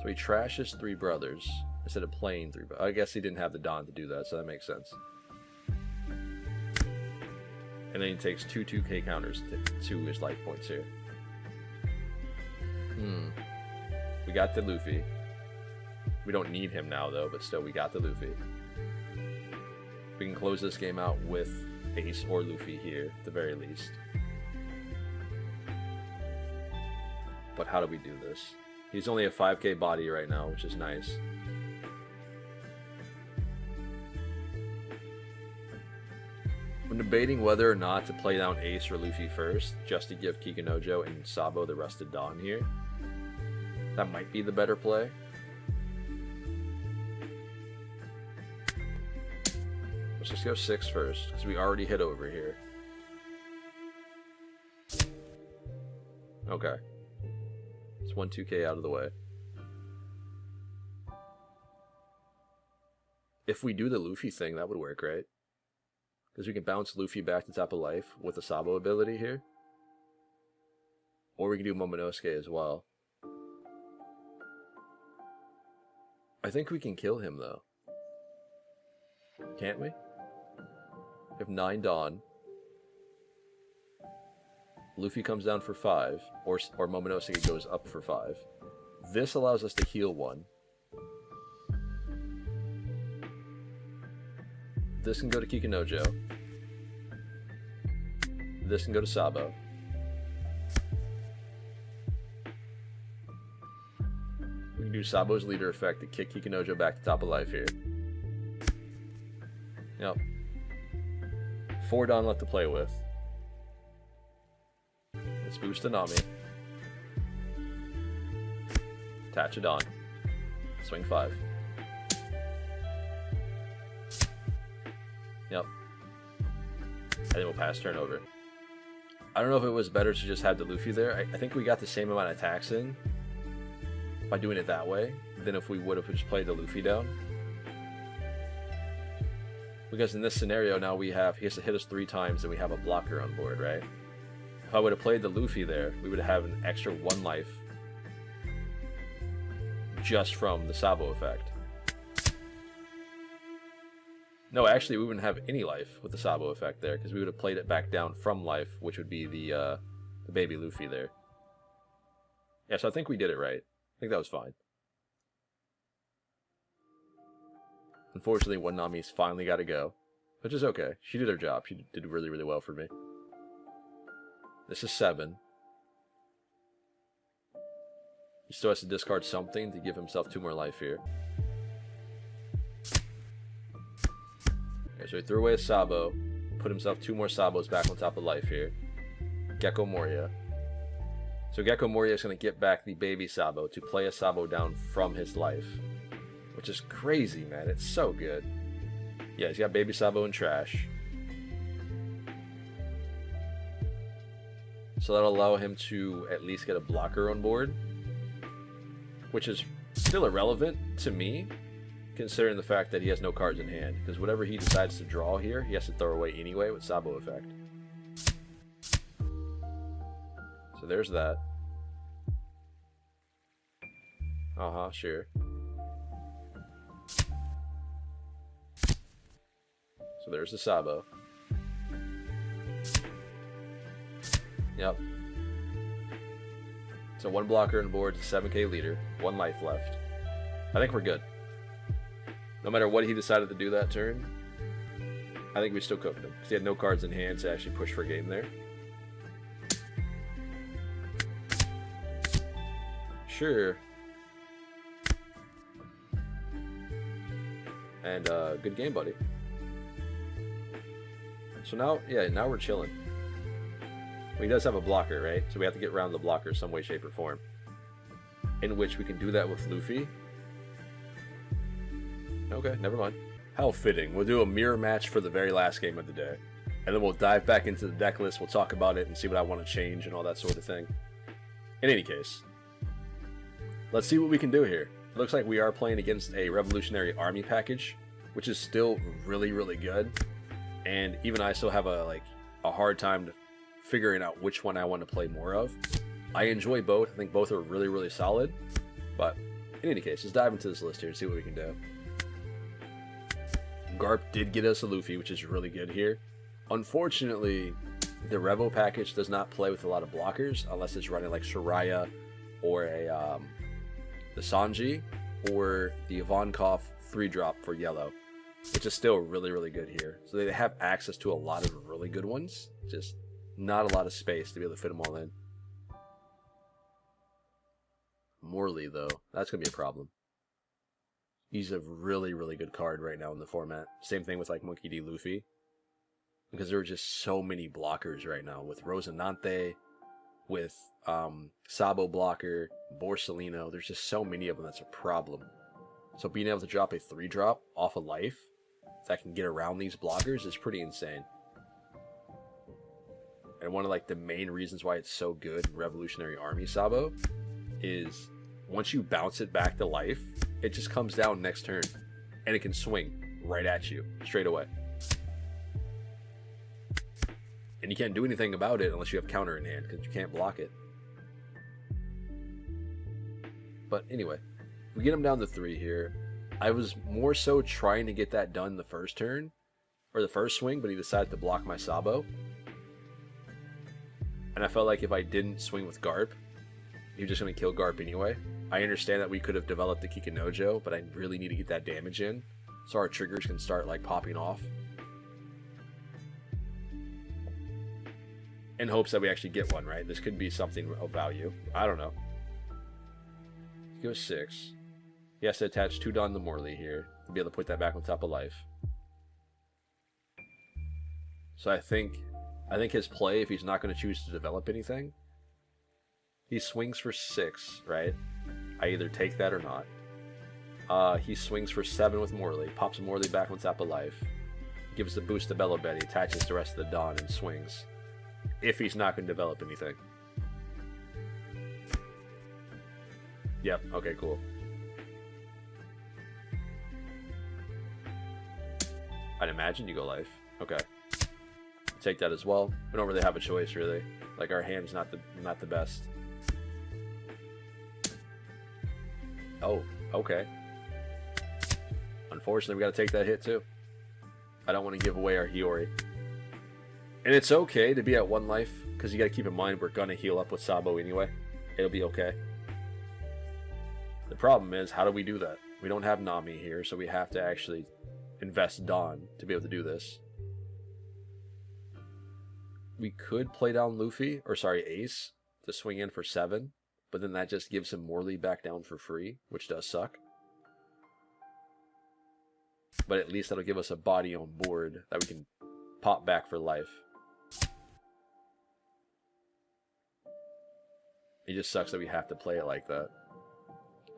So he trashes 3 brothers instead of playing 3 brothers. I guess he didn't have the Dawn to do that, so that makes sense. And then he takes 2 2k counters to his life points here. We got the Luffy. We don't need him now, though, but still, we got the Luffy. We can close this game out with Ace or Luffy here, at the very least. But how do we do this? He's only a 5k body right now, which is nice. I'm debating whether or not to play down Ace or Luffy first, just to give Kikinojo and Sabo the rested Dawn here. That might be the better play. Let's just go 6 first, because we already hit over here. Okay. It's 1 2k out of the way. If we do the Luffy thing, that would work, right? Because we can bounce Luffy back to top of life with the Sabo ability here. Or we can do Momonosuke as well. I think we can kill him, though. Can't we? We have 9 Dawn. Luffy comes down for 5, or Momonosuke goes up for 5. This allows us to heal 1. This can go to Kikunojo. This can go to Sabo. We can do Sabo's leader effect to kick Kikunojo back to top of life here. Yep. 4 Dawn left to play with. Let's boost Anami. Attach a Dawn. Swing 5. Yep. I think we'll pass turn over. I don't know if it was better to just have the Luffy there. I think we got the same amount of attacks in by doing it that way than if we would have just played the Luffy down. Because in this scenario now he has to hit us 3 times and we have a blocker on board, right? If I would have played the Luffy there, we would have an extra 1 life just from the Sabo effect. No, actually, we wouldn't have any life with the Sabo effect there, because we would have played it back down from life, which would be the baby Luffy there. Yeah, so I think we did it right. I think that was fine. Unfortunately, one Nami's finally got to go, which is okay. She did her job. She did really, really well for me. This is 7. He still has to discard something to give himself 2 more life here. Okay, so he threw away a Sabo, put himself 2 more Sabos back on top of life here. Gecko Moria. So Gecko Moria is going to get back the baby Sabo to play a Sabo down from his life. Which is crazy, man. It's so good. Yeah, he's got baby Sabo in trash. So that'll allow him to at least get a blocker on board. Which is still irrelevant to me, considering the fact that he has no cards in hand. Because whatever he decides to draw here, he has to throw away anyway with Sabo effect. So there's that. Uh-huh, sure. So there's the Sabo. Yep. So 1 blocker on board, 7k leader, 1 life left. I think we're good. No matter what he decided to do that turn, I think we still cooked him. Because he had no cards in hand to actually push for a game there. Sure. And good game, buddy. So now, yeah, now we're chilling. Well, he does have a blocker, right? So we have to get around the blocker some way, shape, or form. In which we can do that with Luffy. Okay, never mind. How fitting. We'll do a mirror match for the very last game of the day. And then we'll dive back into the deck list, we'll talk about it and see what I want to change and all that sort of thing. In any case, let's see what we can do here. It looks like we are playing against a Revolutionary Army package, which is still really, really good. And even I still have a hard time figuring out which one I want to play more of. I enjoy both. I think both are really, really solid. But in any case, let's dive into this list here and see what we can do. Garp did get us a Luffy, which is really good here. Unfortunately, the Revo package does not play with a lot of blockers unless it's running like Shiraya or the Sanji or the Ivankov 3-drop for yellow, which is still really, really good here. So they have access to a lot of really good ones, just not a lot of space to be able to fit them all in. Morley, though, that's going to be a problem. He's a really, really good card right now in the format. Same thing with like Monkey D. Luffy. Because there are just so many blockers right now with Rosinante, with Sabo blocker, Borsalino. There's just so many of them that's a problem. So being able to drop a 3-drop off a life that can get around these blockers is pretty insane. And one of like the main reasons why it's so good in Revolutionary Army Sabo is once you bounce it back to life, it just comes down next turn and it can swing right at you straight away. And you can't do anything about it unless you have counter in hand because you can't block it. But anyway, we get him down to 3 here. I was more so trying to get that done the first turn, or the first swing, but he decided to block my Sabo. And I felt like if I didn't swing with Garp, he was just going to kill Garp anyway. I understand that we could have developed the Kikinojo, but I really need to get that damage in, so our triggers can start like popping off. In hopes that we actually get one, right? This could be something of value. I don't know. Let's go 6. He has to attach 2 Dawn to Morley here to be able to put that back on top of life. So I think his play, if he's not going to choose to develop anything, he swings for 6, right? I either take that or not. He swings for 7 with Morley, pops Morley back on top of life, gives the boost to Bello Betty, attaches the rest of the Dawn, and swings. If he's not going to develop anything. Yep, okay, cool. I'd imagine you go life. Okay. Take that as well. We don't really have a choice, really. Like, our hand's not the best. Oh, okay. Unfortunately, we gotta take that hit, too. I don't want to give away our Hiyori. And it's okay to be at 1 life, because you gotta keep in mind we're gonna heal up with Sabo anyway. It'll be okay. The problem is, how do we do that? We don't have Nami here, so we have to actually invest Dawn to be able to do this. We could play down Luffy, or sorry, Ace, to swing in for 7, but then that just gives him Morley back down for free, which does suck. But at least that'll give us a body on board that we can pop back for life. It just sucks that we have to play it like that.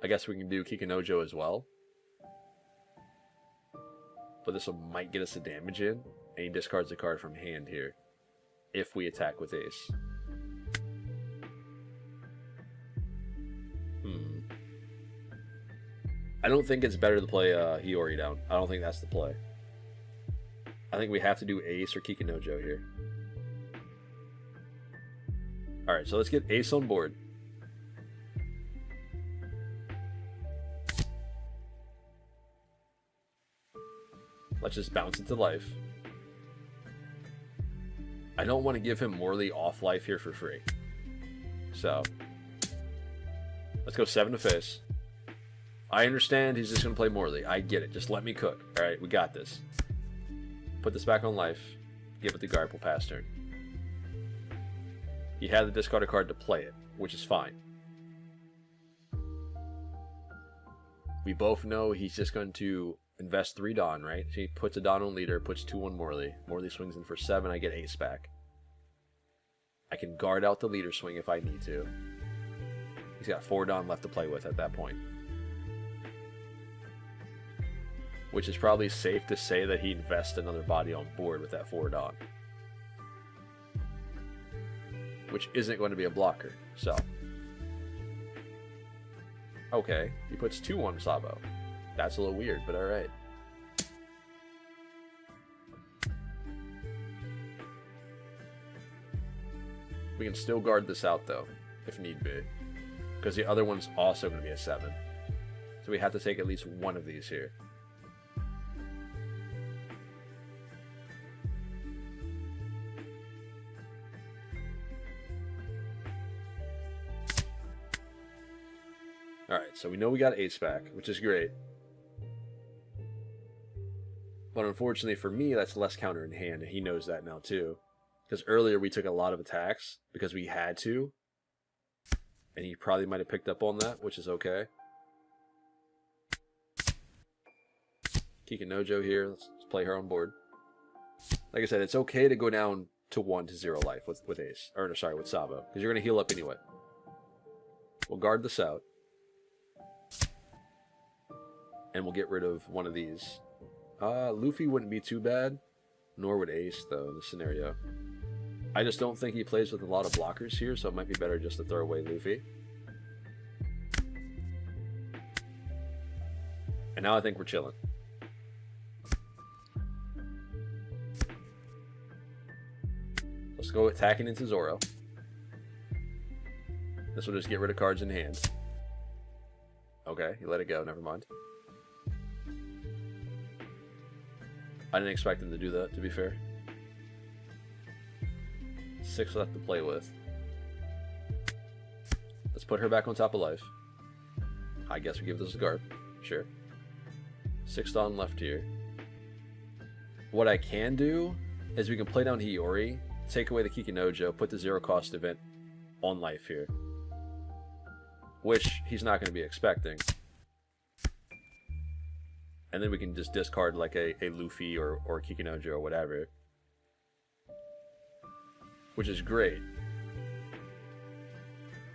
I guess we can do Kikinojo as well. But this might get us a damage in, and he discards a card from hand here, if we attack with Ace. I don't think it's better to play Hiyori down. I don't think that's the play. I think we have to do Ace or Kikinojo here. Alright, so let's get Ace on board. Let's just bounce it to life. I don't want to give him Morley off life here for free. So, let's go 7 to face. I understand he's just going to play Morley. I get it. Just let me cook. Alright, we got this. Put this back on life. Give it to Garp. We'll pass turn. He had the discard a card to play it, which is fine. We both know he's just going to invest 3 Dawn, right? So he puts a Dawn on leader, puts 2 on Morley. Morley swings in for 7, I get Ace back. I can guard out the leader swing if I need to. He's got 4 Dawn left to play with at that point. Which is probably safe to say that he invests another body on board with that 4 Dawn. Which isn't going to be a blocker, so. Okay, he puts 2 on Sabo. That's a little weird, but alright. We can still guard this out, though, if need be. Because the other one's also going to be a 7. So we have to take at least one of these here. Alright, so we know we got Ace back, which is great. But unfortunately for me, that's less counter in hand, and he knows that now too. Because earlier we took a lot of attacks because we had to. And he probably might have picked up on that, which is okay. Kikinojo here, let's play her on board. Like I said, it's okay to go down to 1 to 0 life with Ace. Or sorry, with Sabo. Because you're going to heal up anyway. We'll guard this out. And we'll get rid of one of these. Luffy wouldn't be too bad. Nor would Ace, though, in this scenario. I just don't think he plays with a lot of blockers here, so it might be better just to throw away Luffy. And now I think we're chilling. Let's go attacking into Zoro. This will just get rid of cards in hand. Okay, he let it go, never mind. I didn't expect him to do that, to be fair. 6 left to play with. Let's put her back on top of life. I guess we give this a guard. Sure. 6 Dawn left here. What I can do is we can play down Hiyori, take away the Kikinojo, put the 0 cost event on life here. Which he's not going to be expecting. And then we can just discard like a Luffy or Kikinojo or whatever. Which is great.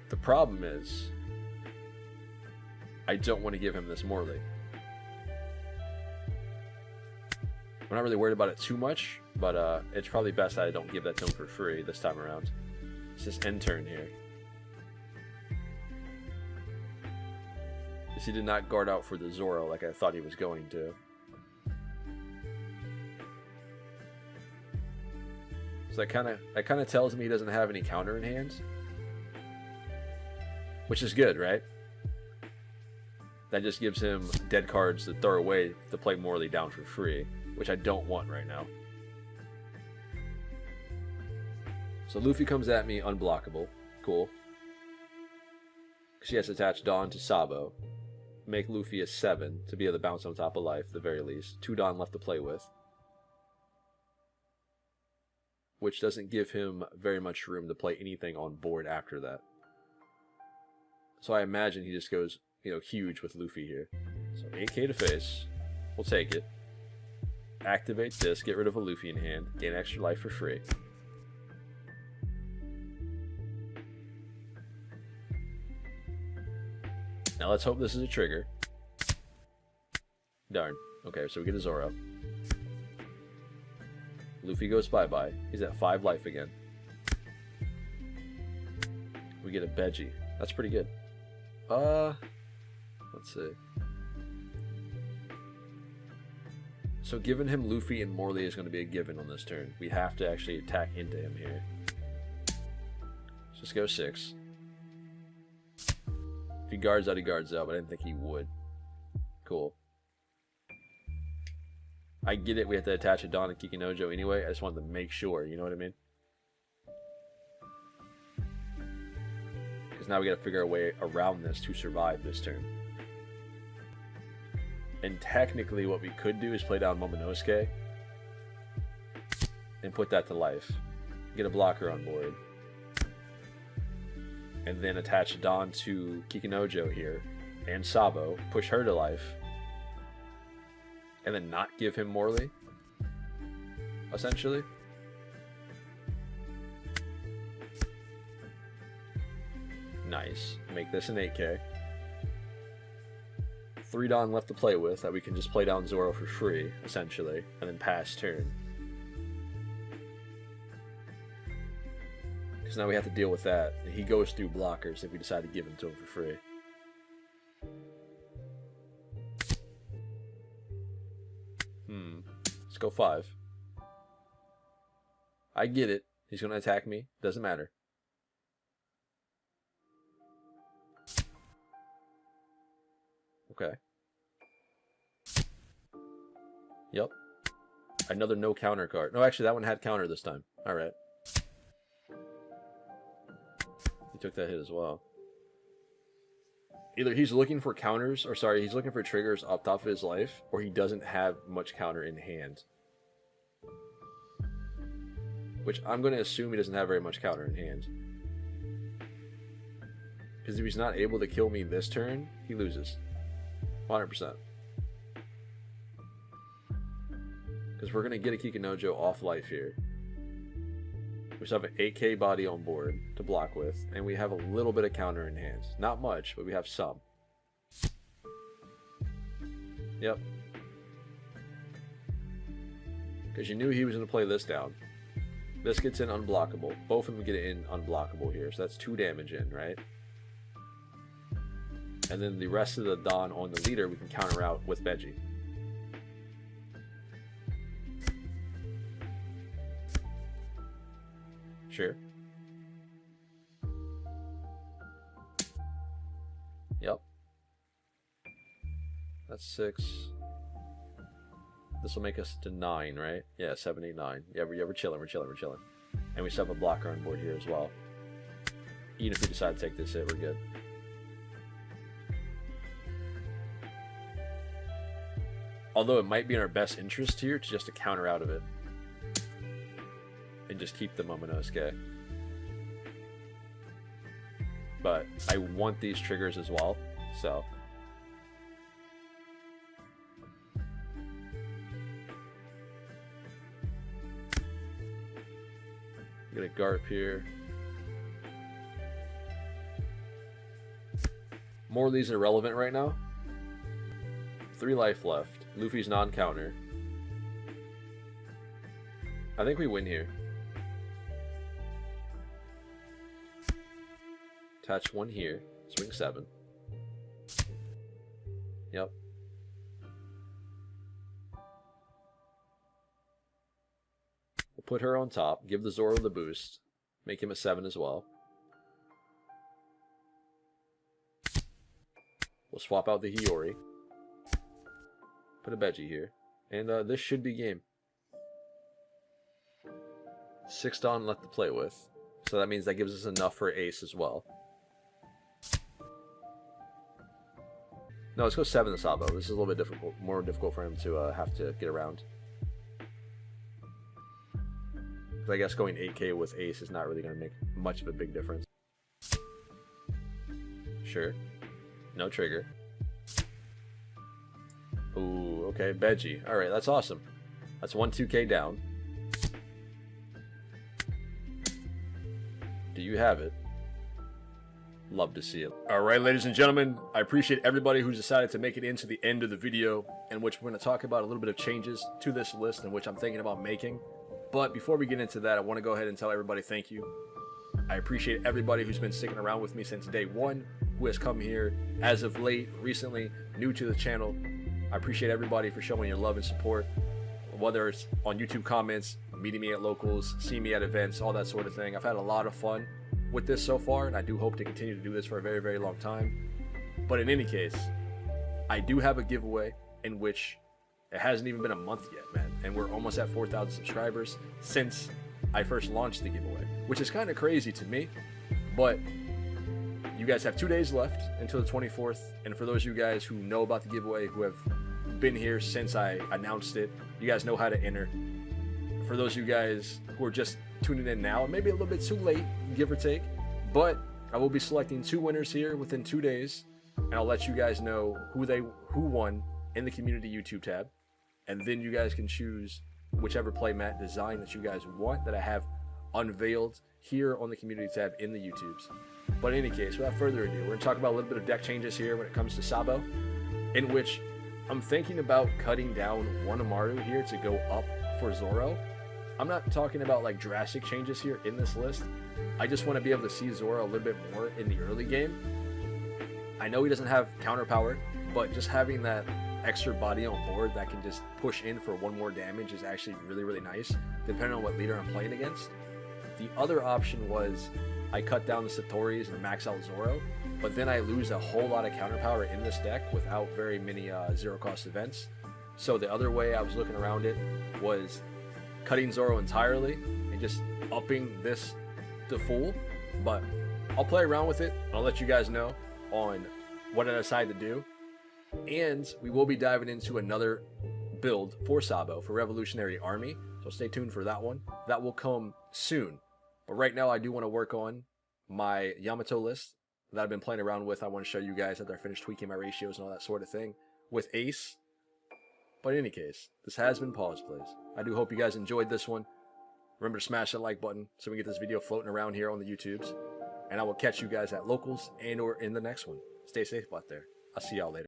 The problem is, I don't want to give him this Morley. I'm not really worried about it too much, but it's probably best that I don't give that to him for free this time around. It's this end turn here. Because he did not guard out for the Zoro like I thought he was going to. So that kind of tells me he doesn't have any counter in hand. Which is good, right? That just gives him dead cards to throw away to play Morley down for free, which I don't want right now. So Luffy comes at me unblockable. Cool. Because he has to attach Dawn to Sabo. Make Luffy a 7 to be able to bounce on top of life, at the very least. 2 Dawn left to play with. Which doesn't give him very much room to play anything on board after that. So I imagine he just goes, huge with Luffy here. So 8k to face. We'll take it. Activate this, get rid of a Luffy in hand, gain extra life for free. Now let's hope this is a trigger. Darn. Okay, so we get a Zoro. Luffy goes bye-bye. He's at 5 life again. We get a Beji. That's pretty good. Let's see. So giving him Luffy and Morley is going to be a given on this turn. We have to actually attack into him here. Let's just go 6. If he guards out, he guards out, but I didn't think he would. Cool. I get it, we have to attach a Dawn and Kikinojo anyway. I just wanted to make sure, you know what I mean? Because now we gotta figure a way around this to survive this turn. And technically what we could do is play down Momonosuke and put that to life. Get a blocker on board. And then attach Dawn to Kikinojo here and Sabo, push her to life. And then not give him Morley, essentially. Nice. Make this an 8k. 3 Dawn left to play with that we can just play down Zoro for free, essentially, and then pass turn. Because now we have to deal with that. He goes through blockers if we decide to give him to him for free. Let's go 5. I get it. He's going to attack me. Doesn't matter. Okay. Yep. Another no counter card. No, actually, that one had counter this time. Alright. He took that hit as well. Either he's looking for counters, or sorry, he's looking for triggers up top of his life, or he doesn't have much counter in hand. Which I'm going to assume he doesn't have very much counter in hand. Because if he's not able to kill me this turn, he loses. 100%. Because we're going to get a Kikinojo off life here. We still have an 8k body on board to block with, and we have a little bit of counter in hand. Not much, but we have some. Yep. Because you knew he was going to play this down. This gets in unblockable. Both of them get in unblockable here, so that's 2 damage in, right? And then the rest of the Dawn on the leader we can counter out with Beji. Sure. Yep. That's 6. This will make us to 9, right? Yeah, 7, 8, 9. Yeah, we're chilling, we're chilling, we're chilling. And we still have a blocker on board here as well. Even if we decide to take this hit, we're good. Although it might be in our best interest here to just to counter out of it. And just keep the Momonosuke. But I want these triggers as well, so... Get a Garp here. More of these are relevant right now. 3 life left. Luffy's non-counter. I think we win here. Attach 1 here. Swing 7. Yep. We'll put her on top. Give the Zoro the boost. Make him a 7 as well. We'll swap out the Hiyori. Put a Beji here. And this should be game. 6 Dawn left to play with. So that means that gives us enough for Ace as well. No, let's go 7 to Sabo. This is a little bit difficult, more difficult for him to have to get around. I guess going 8k with Ace is not really going to make much of a big difference. Sure. No trigger. Ooh, okay, Beji. Alright, that's awesome. That's 1 2k down. Do you have it? Love to see it. Alright, ladies and gentlemen, I appreciate everybody who's decided to make it into the end of the video, in which we're going to talk about a little bit of changes to this list in which I'm thinking about making. But before we get into that, I want to go ahead and tell everybody thank you. I appreciate everybody who's been sticking around with me since day 1, who has come here as of late, recently, new to the channel. I appreciate everybody for showing your love and support, whether it's on YouTube comments, meeting me at locals, seeing me at events, all that sort of thing. I've had a lot of fun with this so far, and I do hope to continue to do this for a very, very long time. But in any case, I do have a giveaway in which it hasn't even been a month yet, man, and we're almost at 4,000 subscribers since I first launched the giveaway, which is kind of crazy to me, but you guys have 2 days left until the 24th, and for those of you guys who know about the giveaway, who have been here since I announced it, you guys know how to enter. For those of you guys who are just tuning in now, maybe a little bit too late, give or take, but I will be selecting 2 winners here within 2 days, and I'll let you guys know who won in the community YouTube tab, and then you guys can choose whichever playmat design that you guys want that I have unveiled here on the community tab in the YouTubes. But in any case, without further ado, we're going to talk about a little bit of deck changes here when it comes to Sabo, in which I'm thinking about cutting down 1 Amaru here to go up for Zoro. I'm not talking about like drastic changes here in this list. I just want to be able to see Zoro a little bit more in the early game. I know he doesn't have counter power, but just having that extra body on board that can just push in for 1 more damage is actually really, really nice, depending on what leader I'm playing against. The other option was I cut down the Satoris and max out Zoro, but then I lose a whole lot of counter power in this deck without very many zero cost events. So the other way I was looking around it was cutting Zoro entirely and just upping this to full, but I'll play around with it. I'll let you guys know on what I decide to do. And we will be diving into another build for Sabo for Revolutionary Army, so stay tuned for that one. That will come soon. But right now I do want to work on my Yamato list that I've been playing around with. I want to show you guys after I finish tweaking my ratios and all that sort of thing with Ace. But in any case, this has been Pawseplays. I do hope you guys enjoyed this one. Remember to smash that like button so we can get this video floating around here on the YouTubes. And I will catch you guys at locals and or in the next one. Stay safe out there. I'll see y'all later.